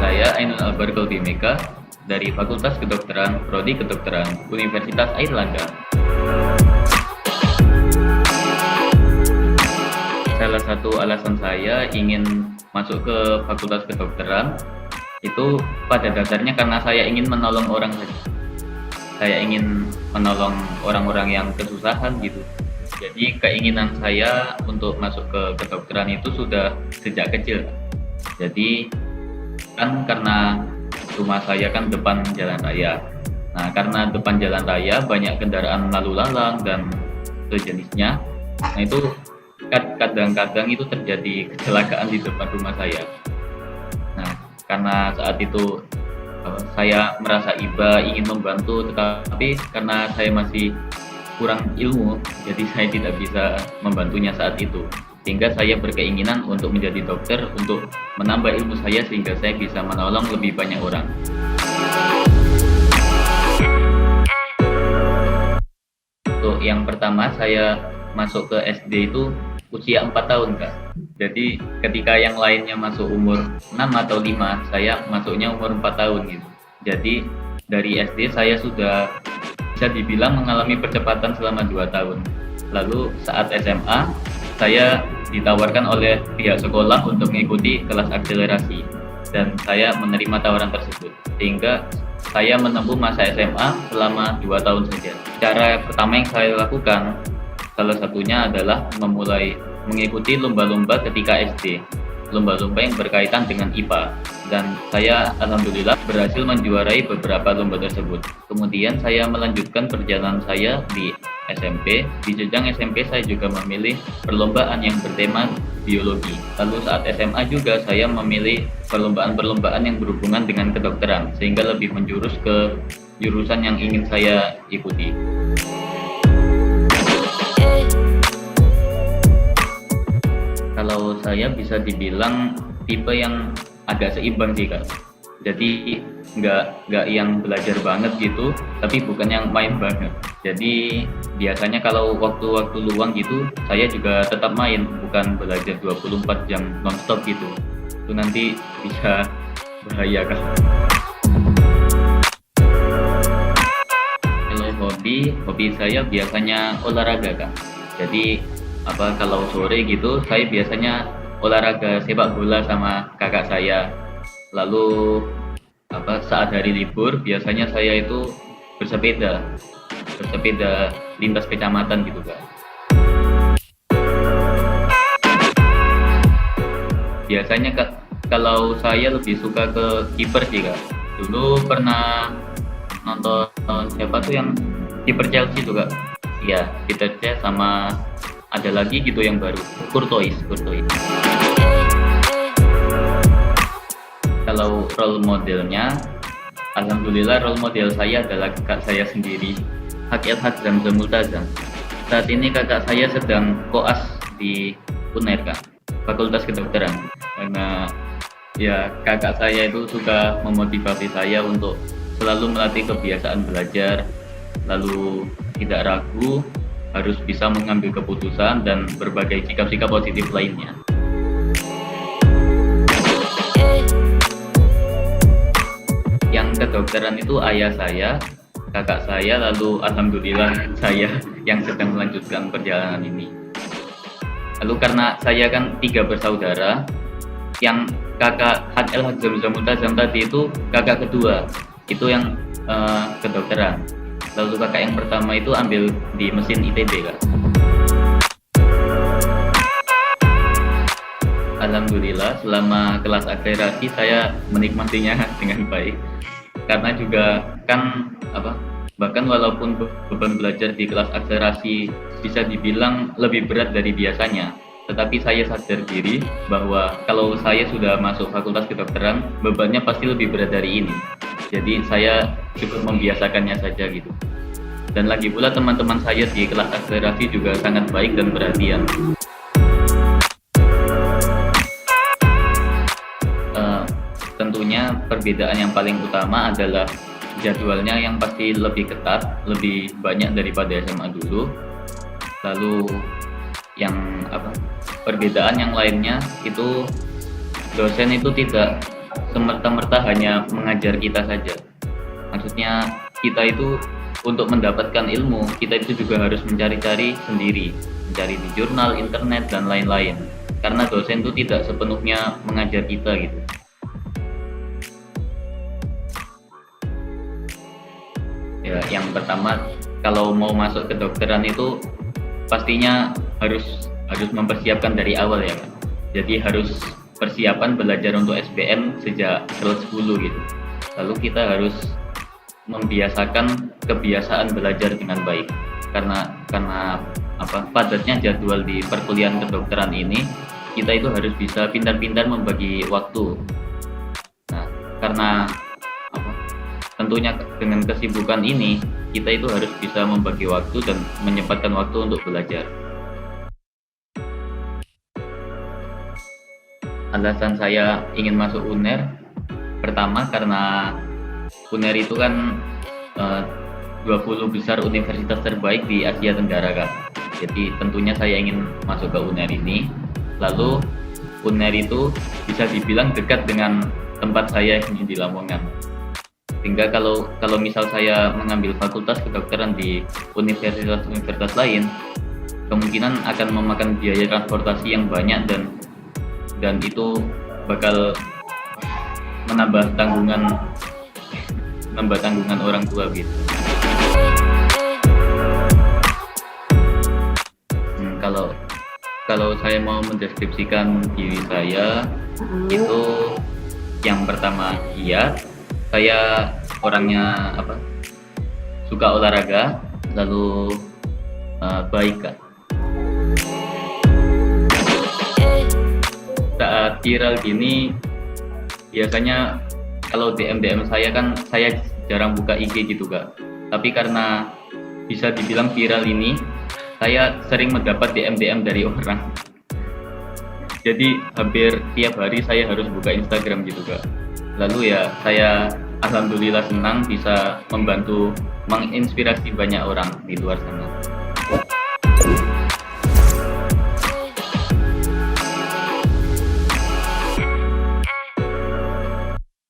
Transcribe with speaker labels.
Speaker 1: Saya Ainul Albar Kolbimeka dari Fakultas Kedokteran, Prodi Kedokteran, Universitas Airlangga. Salah satu alasan saya ingin masuk ke Fakultas Kedokteran itu pada dasarnya karena saya ingin menolong orang saja. Saya ingin menolong orang-orang yang kesusahan gitu. Jadi keinginan saya untuk masuk ke kedokteran itu sudah sejak kecil. Jadi kan karena rumah saya kan depan jalan raya. Nah, karena depan jalan raya banyak kendaraan lalu lalang dan sejenisnya. Nah, itu kadang-kadang itu terjadi kecelakaan di depan rumah saya. Nah, karena saat itu saya merasa iba ingin membantu, tetapi karena saya masih kurang ilmu, jadi saya tidak bisa membantunya saat itu. Sehingga saya berkeinginan untuk menjadi dokter untuk menambah ilmu saya sehingga saya bisa menolong lebih banyak orang. Untuk yang pertama saya masuk ke SD itu usia 4 tahun Kak. Jadi ketika yang lainnya masuk umur 6 atau 5, saya masuknya umur 4 tahun gitu. Jadi dari SD saya sudah bisa dibilang mengalami percepatan selama 2 tahun. Lalu saat SMA saya ditawarkan oleh pihak sekolah untuk mengikuti kelas akselerasi dan saya menerima tawaran tersebut sehingga saya menempuh masa SMA selama 2 tahun saja. Cara pertama yang saya lakukan salah satunya adalah memulai mengikuti lomba-lomba ketika SD, lomba-lomba yang berkaitan dengan IPA, dan saya alhamdulillah berhasil menjuarai beberapa lomba tersebut. Kemudian saya melanjutkan perjalanan saya di SMP. Di jenjang SMP saya juga memilih perlombaan yang bertema biologi. Lalu saat SMA juga saya memilih perlombaan-perlombaan yang berhubungan dengan kedokteran sehingga lebih menjurus ke jurusan yang ingin saya ikuti. Kalau saya bisa dibilang tipe yang agak seimbang sih Kak. Jadi nggak yang belajar banget gitu, tapi bukan yang main banget. Jadi biasanya kalau waktu-waktu luang gitu, saya juga tetap main, bukan belajar 24 jam nonstop gitu. Itu nanti bisa bahaya Kak. Kalau hobi saya biasanya olahraga Kak. Jadi kalau sore gitu saya biasanya olahraga sepak bola sama kakak saya. Lalu saat hari libur biasanya saya itu bersepeda lintas kecamatan gitu Kak. Biasanya kalau saya lebih suka ke kiper sih Kak. Dulu pernah nonton siapa tuh yang kiper Chelsea tuh Kak. Iya, kiper Chelsea sama ada lagi gitu yang baru, Courtois. Kalau role modelnya, alhamdulillah role model saya adalah kakak saya sendiri, Hak Elhad Zamzam Multazam. Saat ini kakak saya sedang koas di UNER Kak, Fakultas Kedokteran. Karena ya kakak saya itu suka memotivasi saya untuk selalu melatih kebiasaan belajar, lalu tidak ragu, harus bisa mengambil keputusan dan berbagai sikap-sikap positif lainnya. Yang kedokteran itu ayah saya, kakak saya, lalu alhamdulillah saya yang sedang melanjutkan perjalanan ini. Lalu karena saya kan 3 bersaudara, yang kakak Hak Elhad Zamzam Multazam tadi itu kakak kedua, itu yang kedokteran. Lalu kakak yang pertama itu ambil di mesin ITB Kak. Alhamdulillah selama kelas akselerasi saya menikmatinya dengan baik. Karena juga kan bahkan walaupun beban belajar di kelas akselerasi bisa dibilang lebih berat dari biasanya, tetapi saya sadar diri bahwa kalau saya sudah masuk Fakultas Kedokteran, bebannya pasti lebih berat dari ini. Jadi saya cukup membiasakannya saja gitu. Dan lagi pula teman-teman saya di kelas akselerasi juga sangat baik dan perhatian. Tentunya perbedaan yang paling utama adalah jadwalnya yang pasti lebih ketat, lebih banyak daripada SMA dulu. Lalu yang perbedaan yang lainnya itu dosen itu tidak semerta-merta hanya mengajar kita saja. Maksudnya kita itu untuk mendapatkan ilmu, kita itu juga harus mencari-cari sendiri, mencari di jurnal, internet, dan lain-lain. Karena dosen itu tidak sepenuhnya mengajar kita gitu. Ya, yang pertama, kalau mau masuk ke kedokteran itu pastinya harus mempersiapkan dari awal ya, kan. Jadi harus persiapan belajar untuk SBM sejak kelas 10 gitu. Lalu kita harus membiasakan kebiasaan belajar dengan baik. Karena padatnya jadwal di perkuliahan kedokteran ini, kita itu harus bisa pintar-pintar membagi waktu. Nah, karena tentunya dengan kesibukan ini, kita itu harus bisa membagi waktu dan menyempatkan waktu untuk belajar. Alasan saya ingin masuk UNER, pertama karena UNER itu kan 20 besar universitas terbaik di Asia Tenggara, Kak. Jadi tentunya saya ingin masuk ke UNER ini. Lalu UNER itu bisa dibilang dekat dengan tempat saya yang di Lamongan. Sehingga kalau misal saya mengambil fakultas kedokteran di universitas lain, kemungkinan akan memakan biaya transportasi yang banyak dan itu bakal menambah tanggungan orang tua gitu. Kalau saya mau mendeskripsikan diri saya, itu yang pertama giat. Saya orangnya suka olahraga, lalu baik, Kak. Saat viral gini, biasanya kalau DM saya kan, saya jarang buka IG gitu, Kak. Tapi karena bisa dibilang viral ini, saya sering mendapat DM dari orang. Jadi hampir tiap hari saya harus buka Instagram gitu, Kak. Lalu ya saya alhamdulillah senang bisa membantu menginspirasi banyak orang di luar sana.